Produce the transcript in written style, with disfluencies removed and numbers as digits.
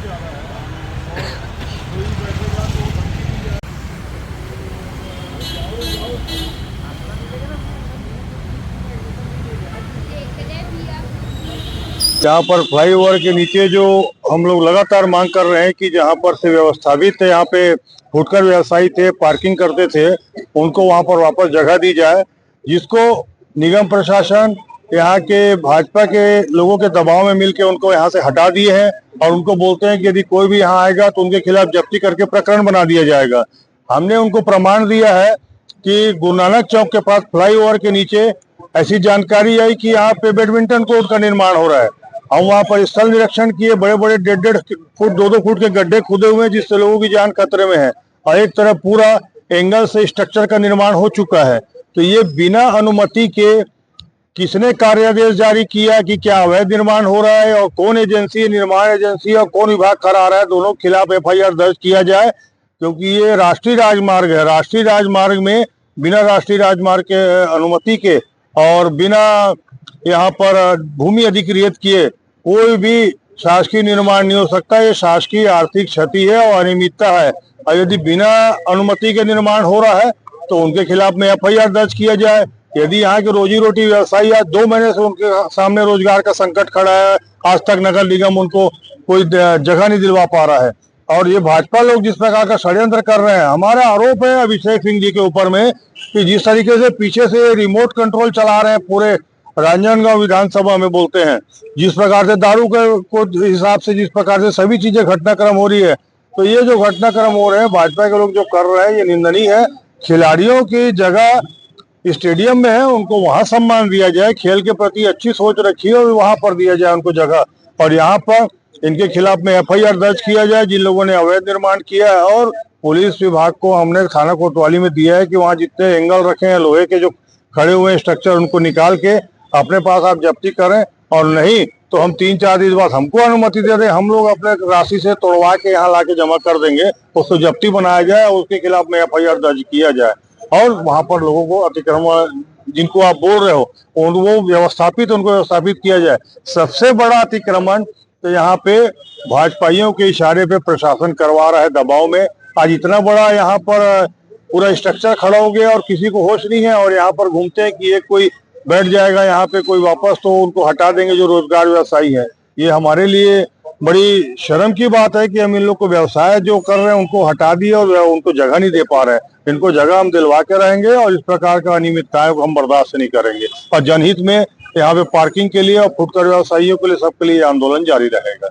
यहाँ पर फ्लाईओवर के नीचे जो हम लोग लगातार मांग कर रहे हैं कि जहाँ पर से व्यवस्थापित थे, यहाँ पे फुटकर व्यवसायी थे, पार्किंग करते थे, उनको वहाँ पर वापस जगह दी जाए, जिसको निगम प्रशासन यहाँ के भाजपा के लोगों के दबाव में मिलकर उनको यहाँ से हटा दिए हैं और उनको बोलते हैं कि यदि कोई भी यहाँ आएगा तो उनके खिलाफ जब्ती करके प्रकरण बना दिया जाएगा। हमने उनको प्रमाण दिया है कि गुरु नानक चौक के पास फ्लाईओवर के नीचे ऐसी जानकारी आई कि यहाँ पे बैडमिंटन कोर्ट का निर्माण हो रहा है। हम वहाँ पर स्थल निरीक्षण किए, बड़े बड़े 1.5 फुट 2-2 फुट के गड्ढे खुदे हुए हैं, जिससे लोगों की जान खतरे में है और एक तरफ पूरा एंगल से स्ट्रक्चर का निर्माण हो चुका है। तो ये बिना अनुमति के किसने कार्यादेश जारी किया कि क्या अवैध निर्माण हो रहा है और कौन एजेंसी, निर्माण एजेंसी और कौन विभाग करा रहा है, दोनों के खिलाफ FIR दर्ज किया जाए, क्योंकि ये राष्ट्रीय राजमार्ग है। राष्ट्रीय राजमार्ग में बिना राष्ट्रीय राजमार्ग के अनुमति के और बिना यहाँ पर भूमि अधिकृत किए कोई भी शासकीय निर्माण नहीं हो सकता। ये शासकीय आर्थिक क्षति है और अनियमितता है और यदि बिना अनुमति के निर्माण हो रहा है तो उनके खिलाफ में FIR दर्ज किया जाए। यदि यहाँ के रोजी रोटी व्यवसायी आज 2 महीने से उनके सामने रोजगार का संकट खड़ा है, आज तक नगर निगम उनको कोई जगह नहीं दिलवा पा रहा है और ये भाजपा लोग जिस प्रकार का षड्यंत्र कर रहे हैं, हमारा आरोप है अभिषेक सिंह जी के ऊपर में कि जिस तरीके से पीछे से रिमोट कंट्रोल चला रहे हैं पूरे राजनांदगांव विधानसभा में, बोलते हैं जिस प्रकार से दारू के हिसाब से जिस प्रकार से सभी चीजें घटनाक्रम हो रही है, तो ये जो घटनाक्रम हो रहे हैं भाजपा के लोग जो कर रहे हैं ये निंदनीय है। खिलाड़ियों की जगह स्टेडियम में है, उनको वहां सम्मान दिया जाए, खेल के प्रति अच्छी सोच रखिए और वहां पर दिया जाए उनको जगह, और यहाँ पर इनके खिलाफ में FIR दर्ज किया जाए जिन लोगों ने अवैध निर्माण किया है। और पुलिस विभाग को हमने थाना कोतवाली में दिया है कि वहाँ जितने एंगल रखे हैं लोहे के जो खड़े हुए स्ट्रक्चर, उनको निकाल के अपने पास आप जब्ती करें, और नहीं तो हम 3-4 दिन बाद हमको अनुमति दे दें, हम लोग अपने राशि से तोड़वा के यहाँ ला के जमा कर देंगे, उसको जब्ती बनाया जाए और उसके खिलाफ में FIR दर्ज किया जाए और वहां पर लोगों को अतिक्रमण जिनको आप बोल रहे हो वो उनको व्यवस्थापित किया जाए। सबसे बड़ा अतिक्रमण तो यहाँ पे भाजपाइयों के इशारे पे प्रशासन करवा रहा है दबाव में। आज इतना बड़ा यहाँ पर पूरा स्ट्रक्चर खड़ा हो गया और किसी को होश नहीं है और यहाँ पर घूमते हैं कि ये कोई बैठ जाएगा यहाँ पे कोई वापस, तो उनको हटा देंगे जो रोजगार व्यवसायी है। ये हमारे लिए बड़ी शर्म की बात है कि हम इन लोग को व्यवसाय जो कर रहे हैं उनको हटा दिए और उनको जगह नहीं दे पा रहे हैं। इनको जगह हम दिलवा के रहेंगे और इस प्रकार का अनियमितताएं हम बर्दाश्त नहीं करेंगे और जनहित में यहाँ पे पार्किंग के लिए और फुटकर व्यवसायियों के लिए सबके लिए आंदोलन जारी रहेगा।